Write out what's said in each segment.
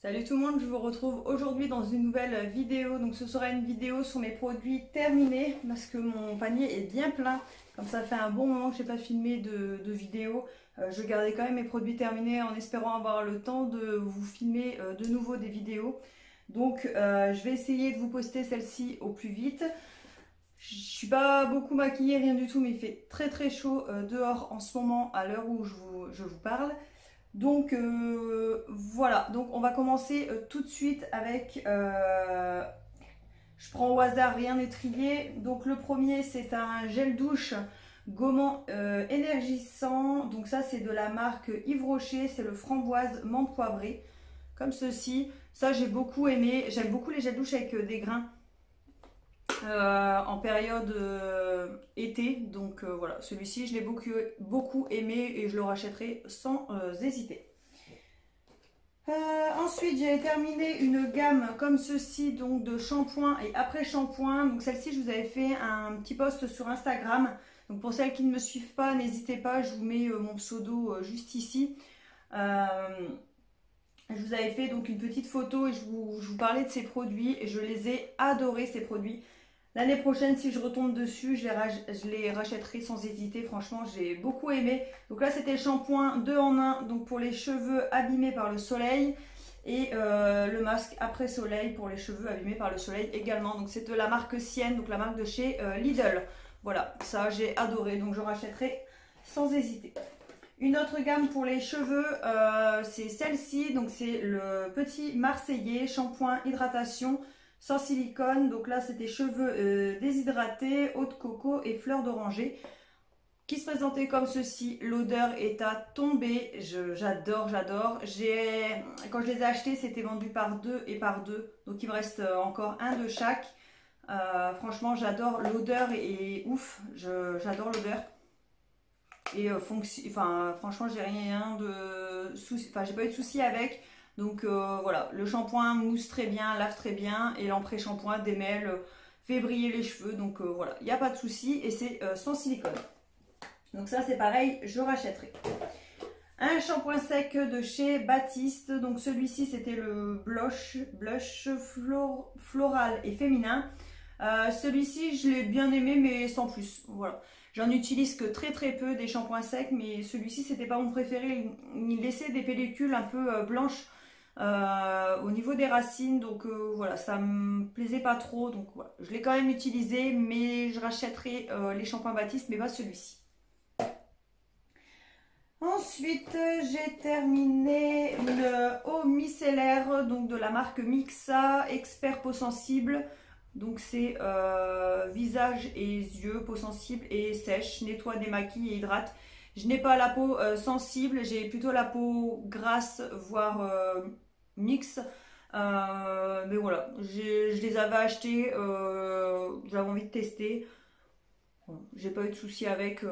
Salut tout le monde, je vous retrouve aujourd'hui dans une nouvelle vidéo. Donc ce sera une vidéo sur mes produits terminés parce que mon panier est bien plein. Comme ça fait un bon moment que je n'ai pas filmé de vidéo. Je gardais quand même mes produits terminés en espérant avoir le temps de vous filmer de nouveau des vidéos. Donc je vais essayer de vous poster celle-ci au plus vite. Je suis pas beaucoup maquillée, rien du tout, mais il fait très très chaud dehors en ce moment à l'heure où je vous parle. Donc voilà, donc on va commencer tout de suite avec, je prends au hasard, rien n'est trié. Donc le premier c'est un gel douche gommant énergisant. Donc ça c'est de la marque Yves Rocher, c'est le framboise menthe poivrée, comme ceci. Ça j'ai beaucoup aimé, j'aime beaucoup les gels douche avec des grains. En période été, donc voilà, celui-ci je l'ai beaucoup aimé et je le rachèterai sans hésiter. Ensuite j'ai terminé une gamme comme ceci, donc de shampoing et après shampoing. Donc celle-ci je vous avais fait un petit post sur Instagram, donc pour celles qui ne me suivent pas, n'hésitez pas, je vous mets mon pseudo juste ici. Je vous avais fait donc une petite photo et je vous parlais de ces produits et je les ai adorés, ces produits. L'année prochaine, si je retombe dessus, je les rachèterai sans hésiter. Franchement, j'ai beaucoup aimé. Donc là, c'était le shampoing 2 en 1, donc pour les cheveux abîmés par le soleil. Et le masque après soleil pour les cheveux abîmés par le soleil également. Donc c'est de la marque Sienne, donc la marque de chez Lidl. Voilà, ça j'ai adoré, donc je rachèterai sans hésiter. Une autre gamme pour les cheveux, c'est celle-ci. Donc c'est le petit Marseillais, shampoing hydratation sans silicone. Donc là c'était cheveux déshydratés, eau de coco et fleurs d'oranger, qui se présentait comme ceci. L'odeur est à tomber, j'adore. Quand je les ai achetés c'était vendu par 2 et par 2, donc il me reste encore un de chaque. Franchement j'adore, l'odeur est ouf, j'adore l'odeur. Et franchement j'ai rien de souci, j'ai pas eu de soucis avec. Donc voilà, le shampoing mousse très bien, lave très bien, et l'empré-shampoing démêle, fait briller les cheveux. Donc voilà, il n'y a pas de souci et c'est sans silicone. Donc ça c'est pareil, je rachèterai. Un shampoing sec de chez Baptiste. Donc celui-ci c'était le blush floral et féminin. Celui-ci je l'ai bien aimé mais sans plus. Voilà. J'en utilise que très peu des shampoings secs, mais celui-ci c'était pas mon préféré. Il laissait des pellicules un peu blanches au niveau des racines, donc voilà, ça me plaisait pas trop. Donc voilà, je l'ai quand même utilisé, mais je rachèterai les shampoings Baptiste, mais pas celui-ci. Ensuite, j'ai terminé une eau micellaire, donc de la marque Mixa, expert peau sensible. Donc c'est visage et yeux, peau sensible et sèche, nettoie, démaquille et hydrate. Je n'ai pas la peau sensible, j'ai plutôt la peau grasse, voire mix. Mais voilà, je les avais achetés, j'avais envie de tester. J'ai pas eu de soucis avec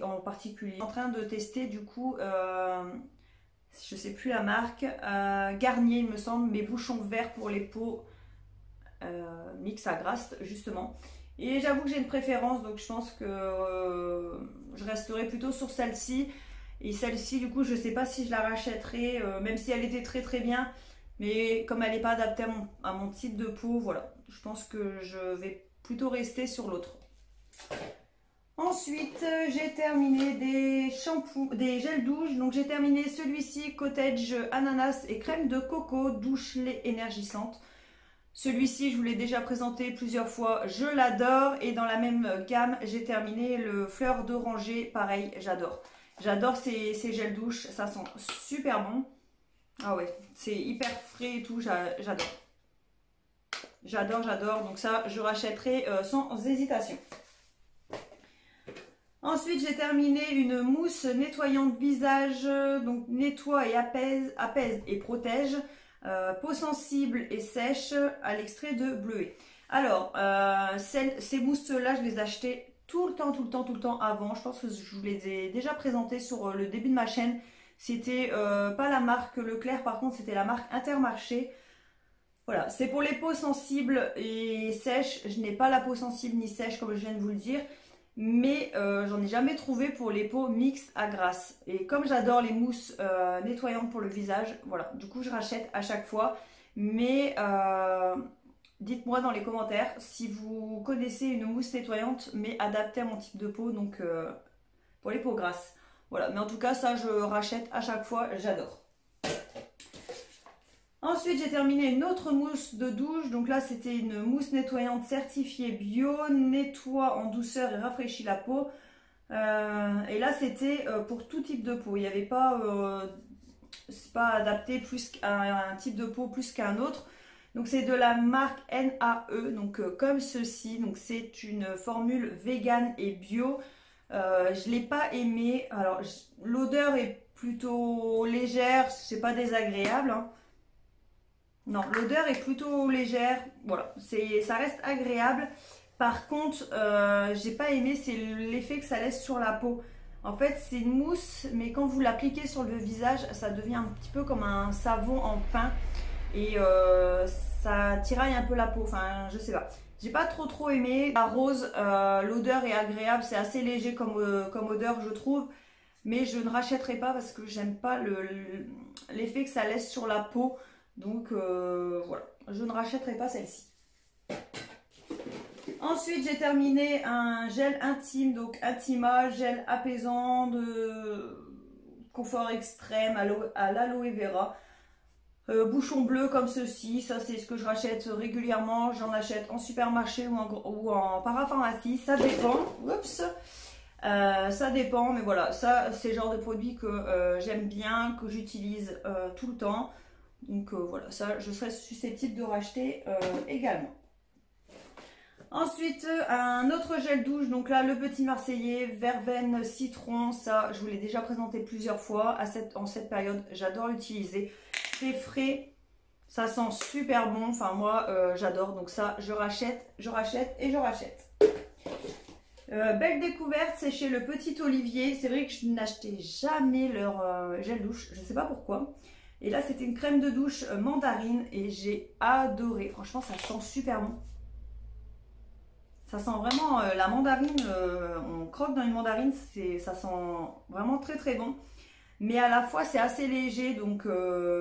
en particulier. Je suis en train de tester du coup, je sais plus la marque, Garnier il me semble, mes bouchons verts pour les peaux mix à grasse justement. Et j'avoue que j'ai une préférence, donc je pense que je resterai plutôt sur celle-ci. Et celle-ci du coup je sais pas si je la rachèterai, même si elle était très bien, mais comme elle n'est pas adaptée à mon type de peau, voilà, je pense que je vais plutôt rester sur l'autre. Ensuite j'ai terminé des shampoings, des gels douche. Donc j'ai terminé celui-ci, cottage ananas et crème de coco, douche lait énergisante. Celui-ci, je vous l'ai déjà présenté plusieurs fois, je l'adore. Et dans la même gamme, j'ai terminé le fleur d'oranger, pareil, j'adore. J'adore ces gels douche, ça sent super bon. Ah ouais, c'est hyper frais et tout, j'adore. J'adore, donc ça, je rachèterai sans hésitation. Ensuite, j'ai terminé une mousse nettoyante visage, donc nettoie et apaise et protège. Peau sensible et sèche à l'extrait de bleuet. Alors, ces mousses-là, je les achetais tout le temps avant. Je pense que je vous les ai déjà présentées sur le début de ma chaîne. C'était pas la marque Leclerc, par contre, c'était la marque Intermarché. Voilà, c'est pour les peaux sensibles et sèches. Je n'ai pas la peau sensible ni sèche, comme je viens de vous le dire. mais j'en ai jamais trouvé pour les peaux mixtes à grasse. Et comme j'adore les mousses nettoyantes pour le visage, voilà, du coup je rachète à chaque fois. Mais dites-moi dans les commentaires si vous connaissez une mousse nettoyante mais adaptée à mon type de peau, donc pour les peaux grasses. Voilà, mais en tout cas ça je rachète à chaque fois, j'adore. Ensuite j'ai terminé une autre mousse de douche, donc là c'était une mousse nettoyante certifiée bio, nettoie en douceur et rafraîchit la peau. Et là c'était pour tout type de peau, il n'y avait pas, c'est pas adapté plus à un type de peau plus qu'à un autre. Donc c'est de la marque NAE, donc comme ceci, donc c'est une formule vegan et bio. Je l'ai pas aimé, alors l'odeur est plutôt légère, c'est pas désagréable, hein. Non, l'odeur est plutôt légère, voilà, ça reste agréable. Par contre, j'ai pas aimé, c'est l'effet que ça laisse sur la peau. En fait, c'est une mousse, mais quand vous l'appliquez sur le visage, ça devient un petit peu comme un savon en pain. Et ça tiraille un peu la peau, enfin, je sais pas. J'ai pas trop aimé. La rose, l'odeur est agréable, c'est assez léger comme odeur, je trouve. Mais je ne rachèterai pas parce que j'aime pas l'effet que ça laisse sur la peau. Donc voilà, je ne rachèterai pas celle-ci. Ensuite, j'ai terminé un gel intime, donc Intima, gel apaisant de confort extrême à l'aloe vera. Bouchon bleu comme ceci, ça c'est ce que je rachète régulièrement. J'en achète en supermarché ou en parapharmacie, ça dépend. Oups. Ça dépend, mais voilà, ça c'est le genre de produit que j'aime bien, que j'utilise tout le temps. Donc voilà, ça je serais susceptible de racheter également. Ensuite, un autre gel douche, donc là le petit Marseillais, verveine, citron, ça je vous l'ai déjà présenté plusieurs fois en cette période, j'adore l'utiliser. C'est frais, ça sent super bon, enfin moi j'adore, donc ça je rachète et je rachète. Belle découverte, c'est chez le Petit Olivier, c'est vrai que je n'achetais jamais leur gel douche, je ne sais pas pourquoi. Et là c'était une crème de douche mandarine et j'ai adoré, franchement ça sent super bon. Ça sent vraiment la mandarine, on croque dans une mandarine, ça sent vraiment très bon. Mais à la fois c'est assez léger, donc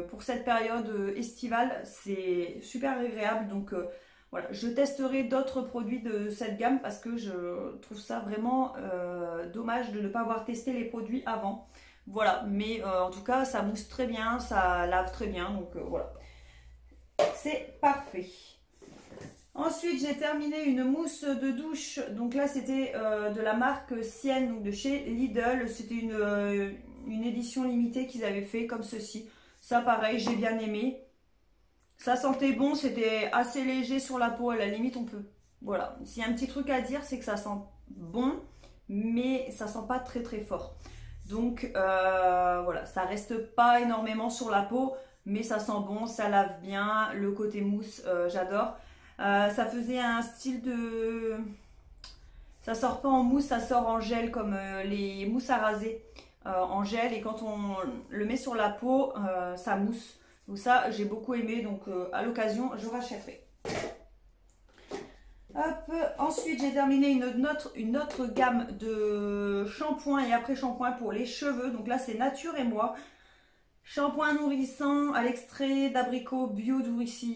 pour cette période estivale c'est super agréable. Donc voilà, je testerai d'autres produits de cette gamme parce que je trouve ça vraiment dommage de ne pas avoir testé les produits avant. Voilà, mais en tout cas ça mousse très bien, ça lave très bien, donc voilà, c'est parfait. Ensuite, j'ai terminé une mousse de douche. Donc là, c'était de la marque Sienne, donc de chez Lidl. C'était une édition limitée qu'ils avaient fait comme ceci. Ça, pareil, j'ai bien aimé. Ça sentait bon, c'était assez léger sur la peau. À la limite, on peut... Voilà. S'il y a un petit truc à dire, c'est que ça sent bon, mais ça sent pas très fort. Donc, voilà, ça reste pas énormément sur la peau, mais ça sent bon, ça lave bien. Le côté mousse, j'adore. Ça faisait un style de... Ça sort pas en mousse, ça sort en gel comme les mousses à raser en gel. Et quand on le met sur la peau, ça mousse. Donc ça, j'ai beaucoup aimé. Donc à l'occasion, je rachèterai. Hop. Ensuite, j'ai terminé une autre gamme de shampoings et après-shampoings pour les cheveux. Donc là, c'est Nature et Moi. Shampoing nourrissant à l'extrait d'abricot bio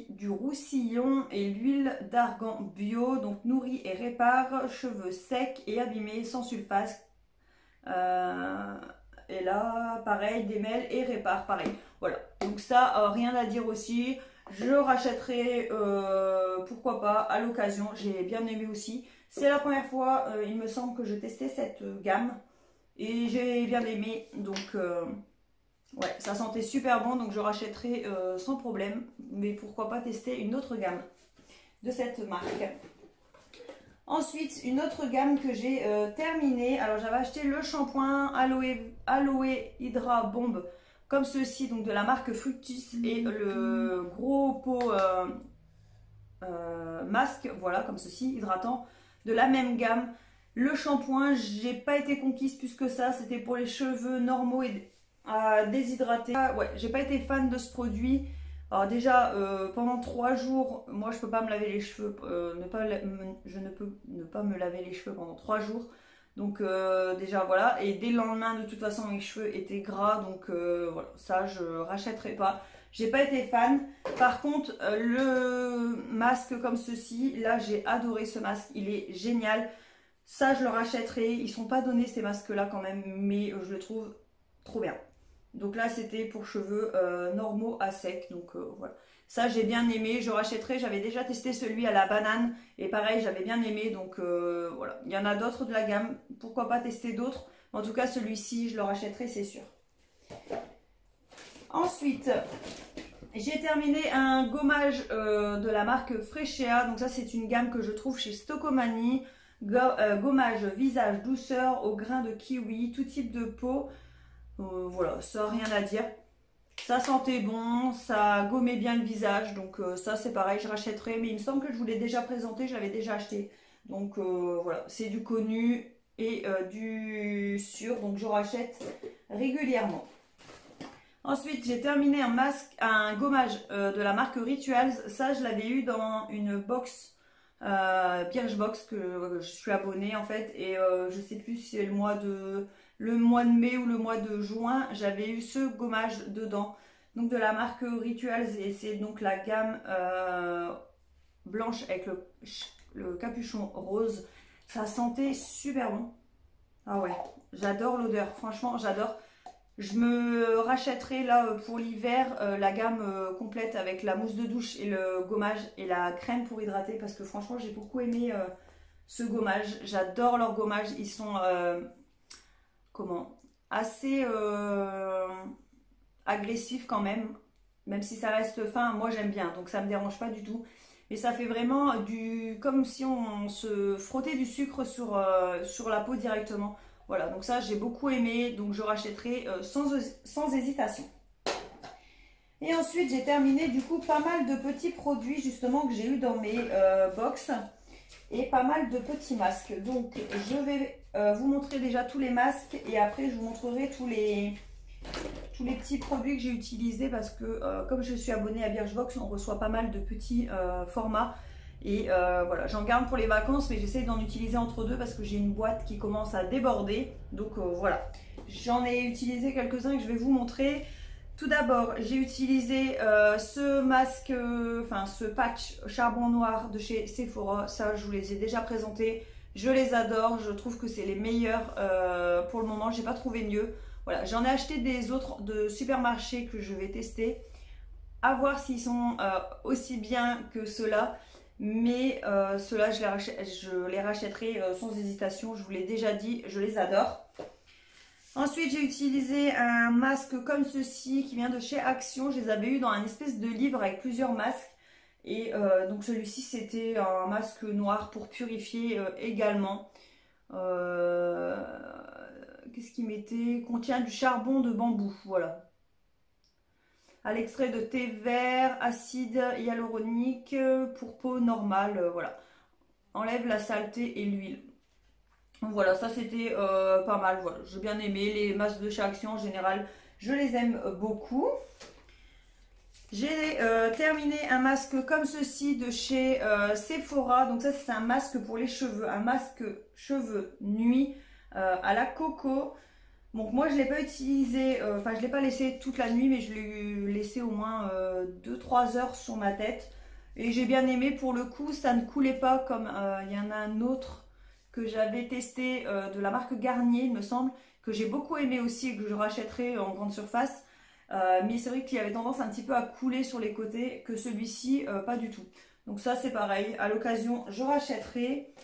du roussillon et l'huile d'argan bio, donc nourrit et répare, cheveux secs et abîmés sans sulfate. Et là, pareil, démêle et répare, pareil. Voilà, donc ça, rien à dire aussi. Je rachèterai, pourquoi pas, à l'occasion. J'ai bien aimé aussi. C'est la première fois, il me semble, que je testais cette gamme. Et j'ai bien aimé, donc... ouais, ça sentait super bon, donc je rachèterai sans problème. Mais pourquoi pas tester une autre gamme de cette marque. Ensuite, une autre gamme que j'ai terminée. Alors, j'avais acheté le shampoing Aloe Hydra Bomb comme ceci, donc de la marque Fructis. Et le gros pot masque, voilà, comme ceci, hydratant, de la même gamme. Le shampoing, j'ai pas été conquise plus que ça. C'était pour les cheveux normaux et déshydraté. Ouais, j'ai pas été fan de ce produit. Alors déjà, pendant 3 jours, moi je peux pas me laver les cheveux, je ne peux ne pas me laver les cheveux pendant 3 jours. Donc déjà voilà, et dès le lendemain de toute façon mes cheveux étaient gras, donc voilà, ça je rachèterai pas. J'ai pas été fan. Par contre le masque comme ceci, là j'ai adoré ce masque, il est génial. Ça je le rachèterai, ils sont pas donnés ces masques là quand même, mais je le trouve trop bien. Donc là c'était pour cheveux normaux à sec, donc voilà. Ça j'ai bien aimé, je rachèterai, j'avais déjà testé celui à la banane et pareil j'avais bien aimé, donc voilà. Il y en a d'autres de la gamme, pourquoi pas tester d'autres. En tout cas celui-ci je le rachèterai, c'est sûr. Ensuite j'ai terminé un gommage de la marque Freshea, donc ça c'est une gamme que je trouve chez Stocomanie. Gommage visage douceur au grain de kiwi, tout type de peau. Voilà, ça rien à dire. Ça sentait bon, ça gommait bien le visage, donc ça c'est pareil, je rachèterai, mais il me semble que je vous l'ai déjà présenté, je l'avais déjà acheté. Donc voilà, c'est du connu et du sûr, donc je rachète régulièrement. Ensuite, j'ai terminé un masque, un gommage de la marque Rituals. Ça, je l'avais eu dans une box, Birchbox, que je suis abonnée en fait, et je sais plus si c'est le mois de mai ou le mois de juin, j'avais eu ce gommage dedans, donc de la marque Rituals, et c'est donc la gamme blanche avec le capuchon rose. Ça sentait super bon. Ah ouais, j'adore l'odeur, franchement j'adore. Je me rachèterai là pour l'hiver la gamme complète avec la mousse de douche et le gommage et la crème pour hydrater, parce que franchement j'ai beaucoup aimé ce gommage. J'adore leur gommage, ils sont assez agressif quand même si ça reste fin, moi j'aime bien, donc ça me dérange pas du tout. Mais ça fait vraiment comme si on se frottait du sucre sur la peau directement. Voilà, donc ça j'ai beaucoup aimé, donc je rachèterai sans hésitation. Et ensuite j'ai terminé du coup pas mal de petits produits justement que j'ai eu dans mes box. Et pas mal de petits masques. Donc je vais vous montrer déjà tous les masques et après je vous montrerai tous les petits produits que j'ai utilisés, parce que comme je suis abonnée à Birchbox, on reçoit pas mal de petits formats. Et voilà, j'en garde pour les vacances, mais j'essaie d'en utiliser entre deux parce que j'ai une boîte qui commence à déborder. Donc voilà, j'en ai utilisé quelques-uns que je vais vous montrer. Tout d'abord, j'ai utilisé ce masque, ce patch charbon noir de chez Sephora. Ça, je vous les ai déjà présentés. Je les adore. Je trouve que c'est les meilleurs pour le moment. J'ai pas trouvé mieux. Voilà, j'en ai acheté des autres de supermarché que je vais tester. À voir s'ils sont aussi bien que ceux-là. Mais ceux-là, je les rachèterai sans hésitation. Je vous l'ai déjà dit, je les adore. Ensuite, j'ai utilisé un masque comme ceci qui vient de chez Action. Je les avais eu dans un espèce de livre avec plusieurs masques. Et donc celui-ci, c'était un masque noir pour purifier également. Qu'est-ce qu'il mettait? Contient du charbon de bambou, voilà. À l'extrait de thé vert, acide hyaluronique pour peau normale, voilà. Enlève la saleté et l'huile. Donc voilà, ça c'était pas mal, voilà, j'ai bien aimé les masques de chez Action en général, je les aime beaucoup. J'ai terminé un masque comme ceci de chez Sephora, donc ça c'est un masque pour les cheveux, un masque cheveux nuit à la coco. Donc moi je ne l'ai pas utilisé, je ne l'ai pas laissé toute la nuit, mais je l'ai laissé au moins 2-3 heures sur ma tête. Et j'ai bien aimé, pour le coup, ça ne coulait pas comme il y en a un autre que j'avais testé de la marque Garnier, il me semble, que j'ai beaucoup aimé aussi et que je rachèterai en grande surface. Mais c'est vrai qu'il avait tendance un petit peu à couler sur les côtés, que celui-ci, pas du tout. Donc ça c'est pareil, à l'occasion je rachèterai.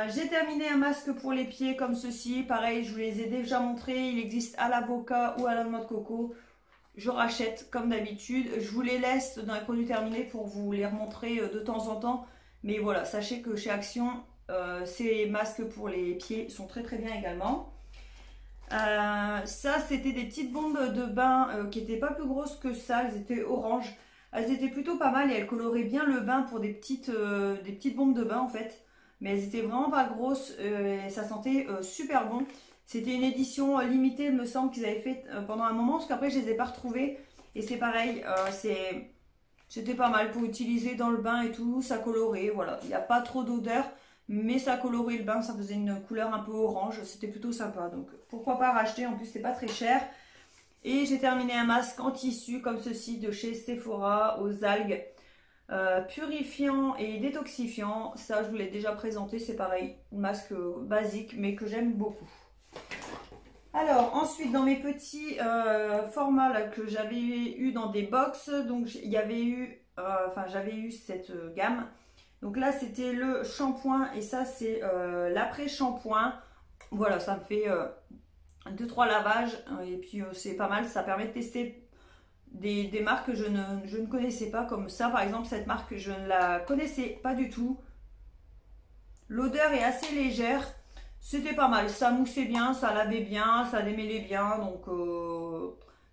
J'ai terminé un masque pour les pieds comme ceci, pareil je vous les ai déjà montrés, il existe à l'avocat ou à la noix de coco. Je rachète comme d'habitude, je vous les laisse dans les produits terminés pour vous les remontrer de temps en temps. Mais voilà, sachez que chez Action, ces masques pour les pieds sont très très bien également. Ça c'était des petites bombes de bain qui n'étaient pas plus grosses que ça, elles étaient oranges. Elles étaient plutôt pas mal et elles coloraient bien le bain pour des petites bombes de bain en fait. Mais elles étaient vraiment pas grosses et ça sentait super bon. C'était une édition limitée, il me semble qu'ils avaient fait pendant un moment, parce qu'après je les ai pas retrouvées. Et c'est pareil, c'était pas mal pour utiliser dans le bain et tout, ça colorait, voilà. Il n'y a pas trop d'odeur, mais ça colorait le bain, ça faisait une couleur un peu orange, c'était plutôt sympa. Donc pourquoi pas racheter, en plus c'est pas très cher. Et j'ai terminé un masque en tissu comme ceci de chez Sephora aux algues. Purifiant et détoxifiant, ça je vous l'ai déjà présenté, c'est pareil, un masque basique mais que j'aime beaucoup. Alors ensuite dans mes petits formats là, que j'avais eu dans des box, donc il y avait eu, j'avais eu cette gamme. Donc là c'était le shampoing et ça c'est l'après shampoing. Voilà, ça me fait 2-3 lavages et puis c'est pas mal, ça permet de tester des marques que je ne connaissais pas, comme ça par exemple. Cette marque je ne la connaissais pas du tout, l'odeur est assez légère, c'était pas mal, ça moussait bien, ça lavait bien, ça démêlait bien, donc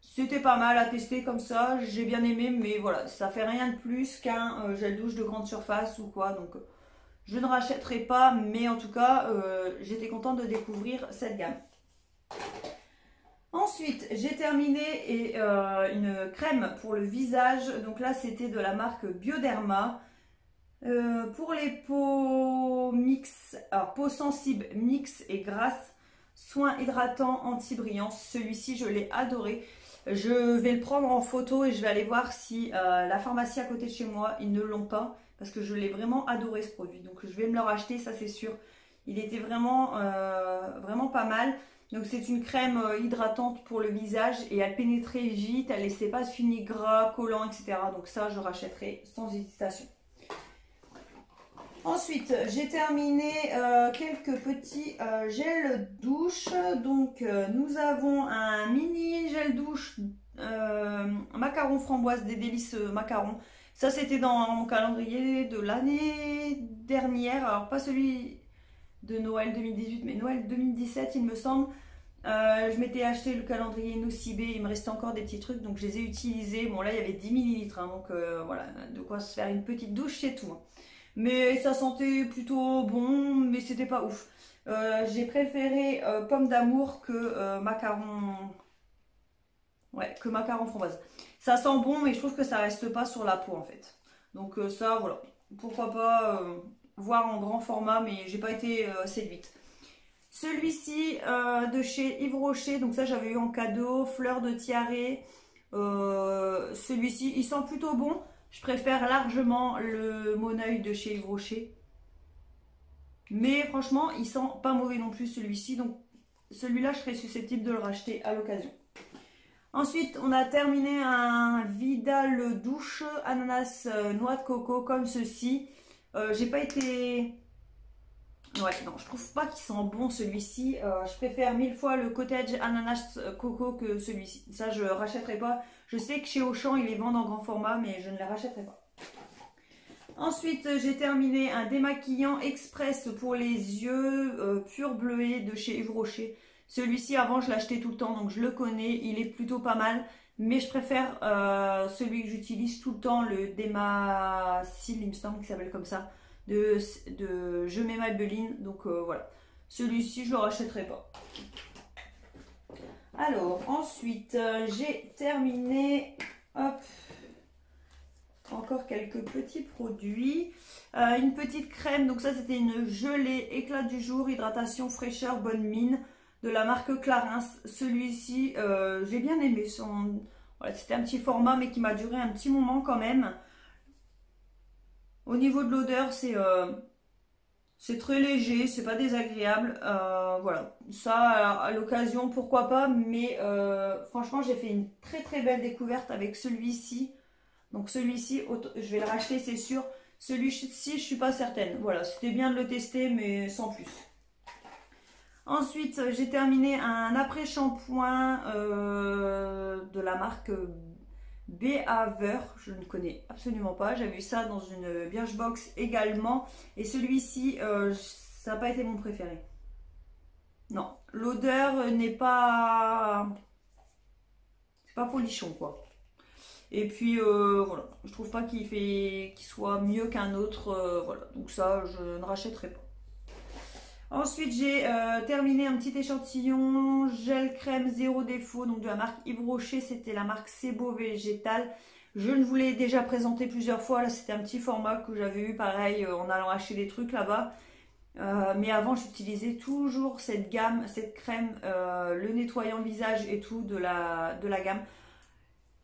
c'était pas mal à tester comme ça, j'ai bien aimé, mais voilà, ça fait rien de plus qu'un gel douche de grande surface ou quoi, donc je ne rachèterai pas, mais en tout cas j'étais contente de découvrir cette gamme. Ensuite, j'ai terminé une crème pour le visage. Donc là, c'était de la marque Bioderma. Pour les peaux mix, alors peau sensible, mix et grasse, soin hydratant, anti-brillant. Celui-ci, je l'ai adoré. Je vais le prendre en photo et je vais aller voir si la pharmacie à côté de chez moi, ils ne l'ont pas. Parce que je l'ai vraiment adoré ce produit. Donc je vais me le racheter, ça c'est sûr. Il était vraiment, vraiment pas mal. Donc c'est une crème hydratante pour le visage et elle pénétrait vite, elle laissait pas de fini gras, collant, etc. Donc ça je rachèterai sans hésitation. Ensuite j'ai terminé quelques petits gels douche. Donc nous avons un mini gel douche macaron framboise des délices macaron. Ça c'était dans mon calendrier de l'année dernière, alors pas celui de Noël 2018 mais Noël 2017 il me semble. Je m'étais acheté le calendrier Nocibé, il me restait encore des petits trucs donc je les ai utilisés. Bon là il y avait 10 ml hein, donc voilà, de quoi se faire une petite douche c'est tout hein. Mais ça sentait plutôt bon, mais c'était pas ouf. J'ai préféré pomme d'amour que macaron, ouais, que macaron framboise. Ça sent bon mais je trouve que ça reste pas sur la peau en fait. Donc ça voilà, pourquoi pas voir en grand format, mais j'ai pas été séduite. Celui-ci de chez Yves Rocher, donc ça j'avais eu en cadeau, fleur de tiare. Celui-ci, il sent plutôt bon. Je préfère largement le Moneuil de chez Yves Rocher. Mais franchement, il sent pas mauvais non plus celui-ci. Donc celui-là, je serais susceptible de le racheter à l'occasion. Ensuite, on a terminé un Vidal douche ananas noix de coco comme ceci. J'ai pas été... Ouais, non, je trouve pas qu'il sent bon celui-ci. Je préfère 1000 fois le cottage ananas coco que celui-ci. Ça, je rachèterai pas. Je sais que chez Auchan, ils les vendent en grand format, mais je ne les rachèterai pas. Ensuite, j'ai terminé un démaquillant express pour les yeux pur bleué de chez Yves Rocher. Celui-ci, avant, je l'achetais tout le temps, donc je le connais. Il est plutôt pas mal. Mais je préfère celui que j'utilise tout le temps, le Démacil, il me semble qu'il s'appelle comme ça. De Je mets Maybelline, donc voilà, celui-ci je le rachèterai pas. Alors ensuite j'ai terminé, hop, encore quelques petits produits, une petite crème, donc ça c'était une gelée éclat du jour, hydratation fraîcheur bonne mine de la marque Clarins. Celui-ci j'ai bien aimé, voilà, c'était un petit format mais qui m'a duré un petit moment quand même. Au niveau de l'odeur, c'est très léger, c'est pas désagréable. Voilà, ça à l'occasion, pourquoi pas. Mais franchement, j'ai fait une très très belle découverte avec celui-ci. Donc celui-ci, je vais le racheter, c'est sûr. Celui-ci, je suis pas certaine. Voilà, c'était bien de le tester, mais sans plus. Ensuite, j'ai terminé un après-shampoing de la marque Behaver, je ne connais absolument pas. J'avais vu ça dans une Birchbox également. Et celui-ci, ça n'a pas été mon préféré. Non, l'odeur n'est pas... C'est pas folichon, quoi. Et puis, voilà, je trouve pas qu'il soit mieux qu'un autre. Voilà, donc ça, je ne rachèterai pas. Ensuite, j'ai terminé un petit échantillon gel crème zéro défaut, donc de la marque Yves Rocher, c'était la marque Sebo Végétal. Je ne vous l'ai déjà présenté plusieurs fois, là c'était un petit format que j'avais eu pareil en allant acheter des trucs là-bas. Mais avant, j'utilisais toujours cette gamme, cette crème, le nettoyant visage et tout de la gamme.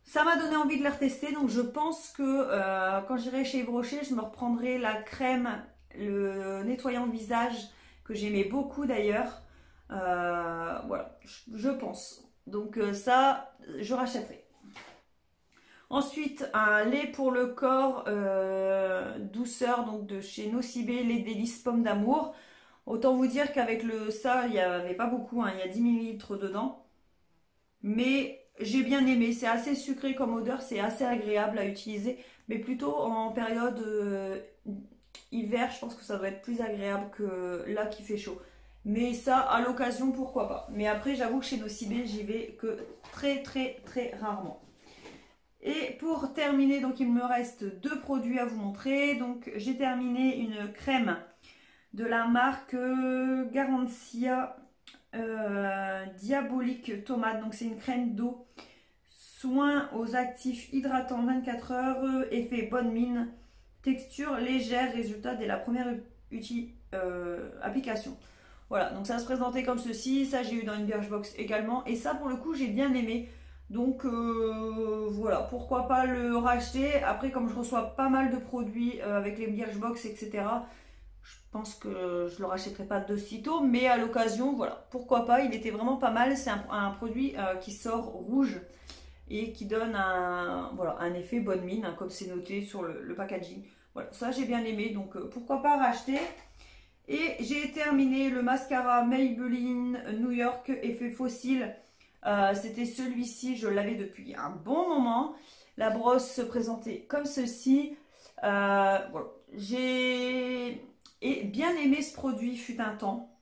Ça m'a donné envie de la retester, donc je pense que quand j'irai chez Yves Rocher, je me reprendrai la crème, le nettoyant visage que j'aimais beaucoup d'ailleurs. Voilà, je pense. Donc ça, je rachèterai. Ensuite, un lait pour le corps douceur, donc de chez Nocibé, lait délice pomme d'amour. Autant vous dire qu'avec ça, il n'y avait pas beaucoup, hein, il y a 10 ml dedans. Mais j'ai bien aimé, c'est assez sucré comme odeur, c'est assez agréable à utiliser. Mais plutôt en période hiver, je pense que ça doit être plus agréable que là qui fait chaud. Mais ça, à l'occasion, pourquoi pas. Mais après, j'avoue que chez Nocibé, j'y vais que très rarement. Et pour terminer, donc il me reste 2 produits à vous montrer. Donc j'ai terminé une crème de la marque Garancia Diabolique Tomate. Donc c'est une crème d'eau, soin aux actifs hydratants 24 heures, effet bonne mine, texture légère, résultat dès la première application. Voilà, donc ça se présentait comme ceci. Ça j'ai eu dans une Birchbox également. Et ça pour le coup j'ai bien aimé. Donc voilà, pourquoi pas le racheter. Après, comme je reçois pas mal de produits avec les Birchbox, etc., je pense que je le rachèterai pas de sitôt. Mais à l'occasion, voilà, pourquoi pas. Il était vraiment pas mal. C'est un produit qui sort rouge et qui donne voilà, un effet bonne mine, hein, comme c'est noté sur le packaging. Voilà, ça j'ai bien aimé. Donc pourquoi pas racheter. Et j'ai terminé le mascara Maybelline New York effet fossile. C'était celui-ci, je l'avais depuis un bon moment. La brosse se présentait comme ceci. Voilà. J'ai bien aimé ce produit, fut un temps.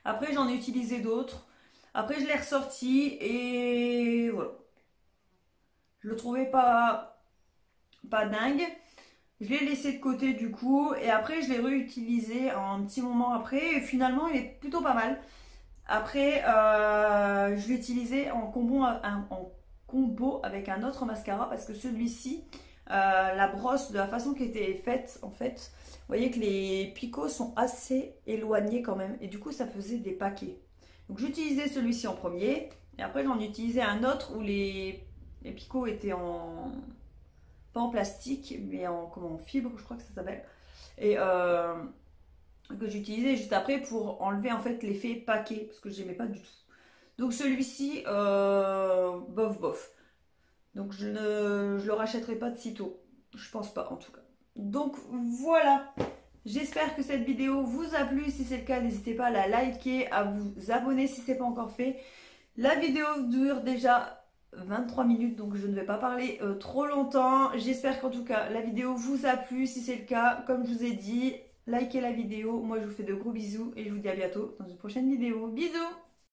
Après, j'en ai utilisé d'autres. Après, je l'ai ressorti et voilà. Je le trouvais pas dingue. Je l'ai laissé de côté du coup. Et après, je l'ai réutilisé un petit moment après. Et finalement, il est plutôt pas mal. Après, je l'ai utilisé en combo avec un autre mascara parce que celui-ci, la brosse, de la façon qui était faite, en fait, vous voyez que les picots sont assez éloignés quand même. Et du coup, ça faisait des paquets. Donc, j'utilisais celui-ci en premier. Et après, j'en utilisais un autre où les picots étaient pas en plastique, mais en fibre, je crois que ça s'appelle. Et que j'utilisais juste après pour enlever en fait l'effet paquet parce que j'aimais pas du tout. Donc celui-ci, bof. Donc je le rachèterai pas de sitôt. Je pense pas en tout cas. Donc voilà. J'espère que cette vidéo vous a plu. Si c'est le cas, n'hésitez pas à la liker, à vous abonner si ce n'est pas encore fait. La vidéo dure déjà 23 minutes, donc je ne vais pas parler trop longtemps. J'espère qu'en tout cas la vidéo vous a plu. Si c'est le cas, comme je vous ai dit, likez la vidéo. Moi je vous fais de gros bisous et je vous dis à bientôt dans une prochaine vidéo. Bisous!